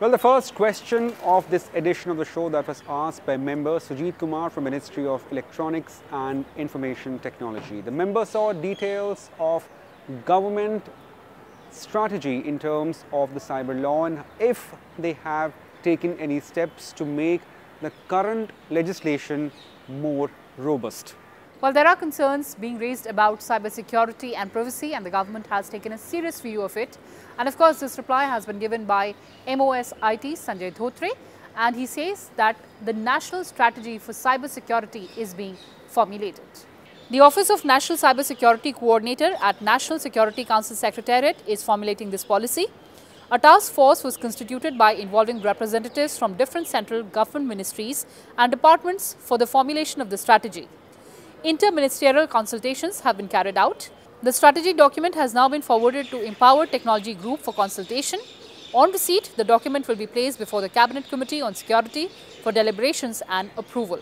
Well, the first question of this edition of the show that was asked by member Sujit Kumar from Ministry of Electronics and Information Technology. The member sought details of government strategy in terms of the cyber law and if they have taken any steps to make the current legislation more robust. Well, there are concerns being raised about cybersecurity and privacy, and the government has taken a serious view of it. And of course, this reply has been given by MOSIT Sanjay Dhotre, and he says that the national strategy for cybersecurity is being formulated. The Office of National Cybersecurity Coordinator at National Security Council Secretariat is formulating this policy. A task force was constituted by involving representatives from different central government ministries and departments for the formulation of the strategy. Inter-ministerial consultations have been carried out. The strategy document has now been forwarded to Empowered Technology Group for consultation. On receipt, the document will be placed before the Cabinet Committee on Security for deliberations and approval.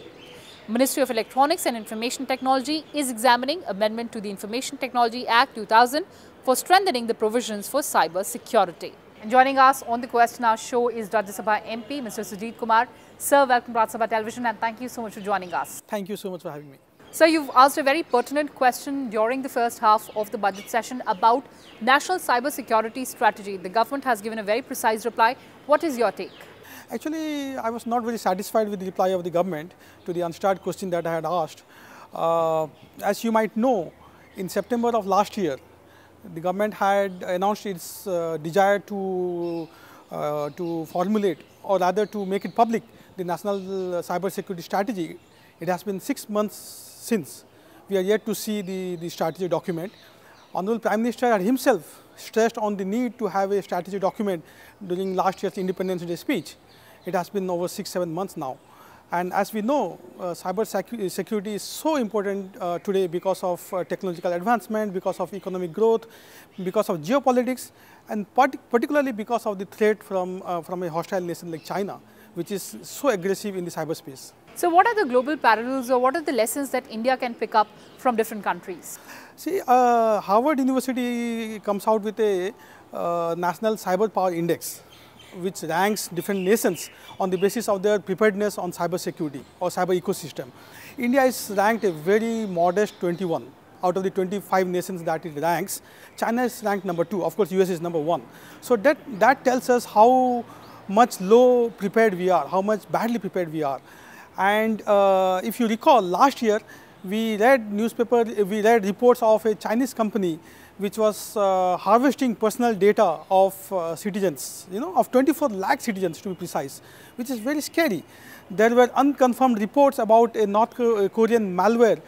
Ministry of Electronics and Information Technology is examining amendment to the Information Technology Act 2000 for strengthening the provisions for cyber security. And joining us on the Question Hour show is Rajya Sabha MP, Mr. Sujit Kumar. Sir, welcome to Rajya Sabha Television and thank you so much for joining us. Thank you so much for having me. So, you've asked a very pertinent question during the first half of the budget session about national cyber security strategy. The government has given a very precise reply. What is your take? Actually, I was not very satisfied with the reply of the government to the Unstarred question that I had asked. As you might know, in September of last year, the government had announced its desire to formulate, or rather to make it public, the national cyber security strategy. It has been 6 months since. We are yet to see the strategy document. Honorable Prime Minister had himself stressed on the need to have a strategy document during last year's Independence Day speech. It has been over 6-7 months now. And as we know, cyber security is so important today because of technological advancement, because of economic growth, because of geopolitics, and particularly because of the threat from a hostile nation like China, which is so aggressive in the cyberspace. So, what are the global parallels or what are the lessons that India can pick up from different countries? See, Harvard University comes out with a National Cyber Power Index, which ranks different nations on the basis of their preparedness on cyber security or cyber ecosystem. India is ranked a very modest 21 out of the 25 nations that it ranks. China is ranked number 2. Of course, US is number 1. So that tells us how much low prepared we are, how much badly prepared we are. And if you recall, last year we read reports of a Chinese company which was harvesting personal data of citizens, of 24 lakh citizens to be precise, which is very scary. There were unconfirmed reports about a North Korean malware,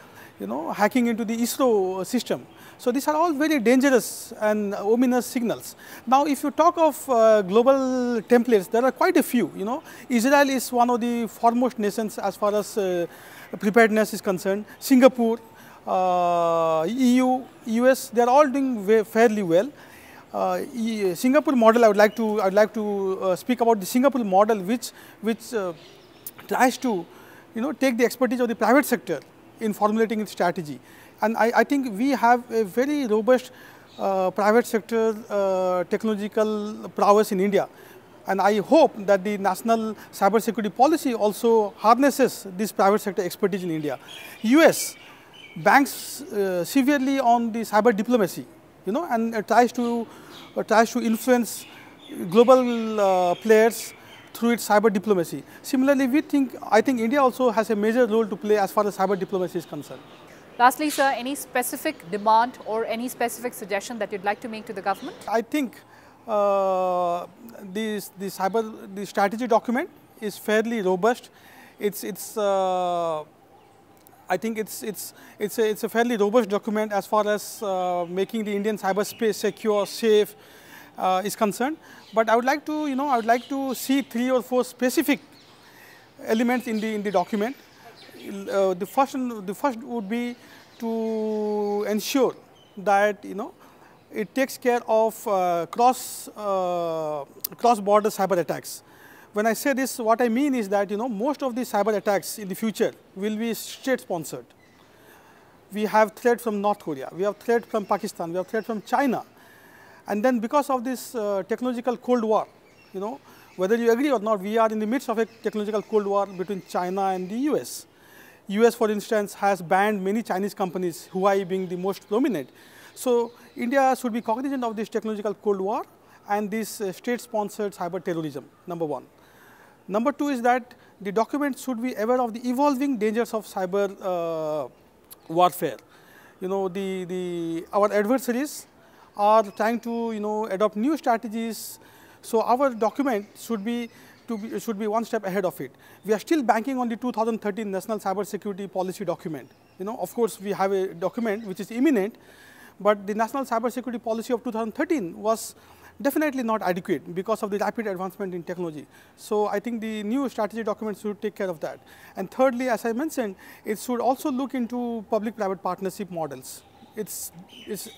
hacking into the ISRO system. So these are all very dangerous and ominous signals. Now, if you talk of global templates, there are quite a few. Israel is one of the foremost nations as far as preparedness is concerned. Singapore, EU, US, they are all doing fairly well. Singapore model, I would like to speak about the Singapore model, which tries to take the expertise of the private sector in formulating its strategy. And I think we have a very robust private sector technological prowess in India. And I hope that the national cyber security policy also harnesses this private sector expertise in India. US banks severely on the cyber diplomacy, and tries to influence global players through its cyber diplomacy. Similarly, I think India also has a major role to play as far as cyber diplomacy is concerned. Lastly, sir, any specific demand or any specific suggestion that you'd like to make to the government? I think the strategy document is fairly robust. I think it's a fairly robust document as far as making the Indian cyberspace secure, safe is concerned. But I would like to see 3 or 4 specific elements in the document. The first would be to ensure that it takes care of cross-border cyber attacks. When I say this, what I mean is that most of the cyber attacks in the future will be state-sponsored. We have threat from North Korea, we have threat from Pakistan, we have threat from China, and then because of this technological Cold War, Whether you agree or not, we are in the midst of a technological cold war between China and the US. US, for instance, has banned many Chinese companies, Huawei being the most prominent. So India should be cognizant of this technological cold war and this state-sponsored cyber terrorism, number one. Number two is that the document should be aware of the evolving dangers of cyber warfare. You know, our adversaries are trying to adopt new strategies. So our document should be one step ahead of it. We are still banking on the 2013 National Cyber Security Policy document. Of course, we have a document which is imminent, but the National Cyber Security Policy of 2013 was definitely not adequate because of the rapid advancement in technology. So I think the new strategy document should take care of that. And thirdly, as I mentioned, it should also look into public-private partnership models. It's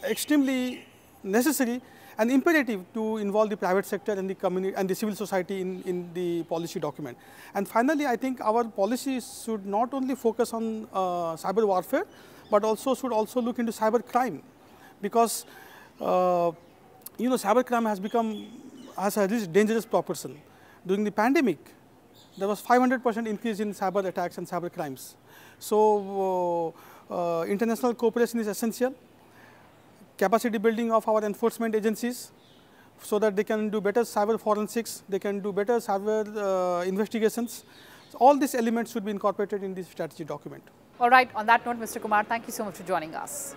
extremely necessary and imperative to involve the private sector and the community and the civil society in the policy document. And finally, I think our policy should not only focus on cyber warfare, but should also look into cyber crime, because cyber crime has reached dangerous proportion. During the pandemic, there was 500% increase in cyber attacks and cyber crimes. So international cooperation is essential. Capacity building of our enforcement agencies so that they can do better cyber forensics, they can do better cyber investigations. So all these elements should be incorporated in this strategy document. All right, on that note, Mr. Kumar, thank you so much for joining us.